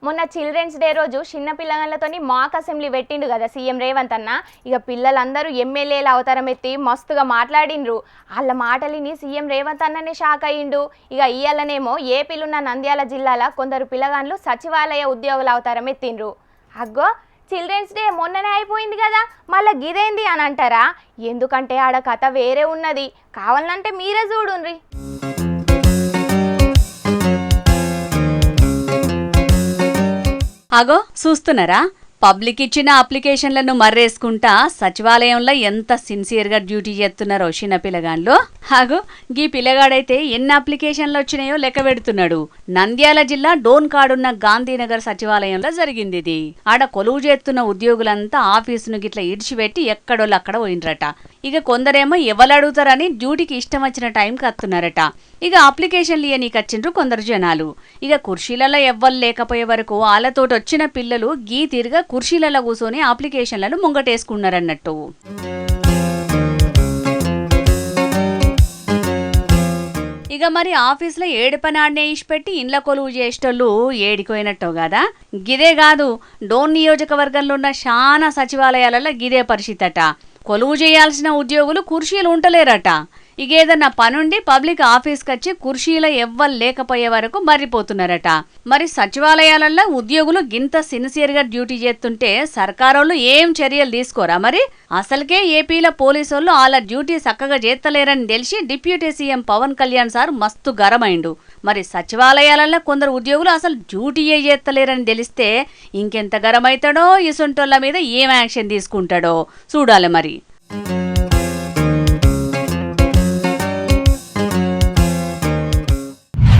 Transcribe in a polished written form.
మొన్న children's day రోజు చిన్న పిల్లగాళ్ళతోని మాక్ అసెంబ్లీ పెట్టిండు కదా సీఎం రేవంత్ అన్న. ఇక పిల్లలందరూ ఎమ్మెల్యేల అవతారం ఎత్తి మస్తుగా మాట్లాడిండ్రు. వాళ్ళ మాటలిని సీఎం రేవంత్ అన్ననే షాక్ అయ్యిండు. ఇక ఇయ్యాలనేమో ఏపీలున్న నంద్యాల జిల్లాల కొందరు పిల్లగాండ్లు సచివాలయ ఉద్యోగుల అవతారం ఎత్తిండ్రు. అగ్గో చిల్డ్రన్స్ డే మొన్ననే అయిపోయింది కదా, మళ్ళీ గిదేంది అని అంటారా? ఎందుకంటే ఆడ కథ వేరే ఉన్నది, కావాలంటే మీరే చూడుండ్రి. అగో చూస్తున్నారా, పబ్లిక్ ఇచ్చిన అప్లికేషన్లను మర్రేసుకుంటా సచివాలయంలో ఎంత సిన్సియర్గా డ్యూటీ చేస్తున్నారో చిన్న పిల్లగాళ్ళు. అగో గీ పిల్లగాడైతే ఎన్ని అప్లికేషన్లు వచ్చినాయో లెక్క పెడుతున్నాడు. నంద్యాల జిల్లా డోన్ కాడున్న గాంధీనగర్ సచివాలయంలో జరిగింది ఇది. ఆడ కొలువు చేస్తున్న ఉద్యోగులంతా ఆఫీసును గిట్లా ఇడిచిపెట్టి ఎక్కడోళ్ళు అక్కడ పోయినరట. ఇక కొందరేమో ఎవరు అడుగుతారని డ్యూటీకి ఇష్టం వచ్చిన టైంకి వస్తున్నారట. ఇక అప్లికేషన్లు ఇయ్యనీకి వచ్చిండ్రు కొందరు జనాలు. ఇక కుర్చీలలో ఎవ్వరు లేకపోయే వరకు వాళ్ళతోటి వచ్చిన పిల్లలు గీ తీరుగా కుర్చీలలో కూర్చొని అప్లికేషన్లను ముంగటేసుకున్నారన్నట్టు. ఇక మరి ఆఫీసులో ఏడు పని ఆడనే ఇచ్చిపెట్టి ఇండ్ల కొలువు చేసేటోళ్ళు ఏడిపోయినట్టు కదా. గిదే కాదు, డోన్ నియోజకవర్గంలో ఉన్న చాలా సచివాలయాలలో గిదే పరిస్థితి అట. కొలువు చేయాల్సిన ఉద్యోగులు కుర్చీలు ఉంటలేరట. ఇక ఏదన్నా పనుండి పబ్లిక్ ఆఫీస్కి వచ్చి కుర్చీలో ఎవ్వరు లేకపోయే వరకు మర్రిపోతున్నారట. మరి సచివాలయాలలో ఉద్యోగులు గింత సిన్సియర్గా డ్యూటీ చేస్తుంటే సర్కారోళ్ళు ఏం చర్యలు తీసుకోరా? మరి అసలుకే ఏపీలో పోలీసోళ్ళు వాళ్ళ డ్యూటీ చక్కగా చేస్తలేరని తెలిసి deputy CM Pawan Kalyan sir మస్తు గరమైండు. మరి సచివాలయాలలో కొందరు ఉద్యోగులు అసలు డ్యూటీయే చేస్తలేరని తెలిస్తే ఇంకెంత గరమైతాడో, ఇసుంటోళ్ళ మీద ఏం యాక్షన్ తీసుకుంటాడో చూడాలి మరి.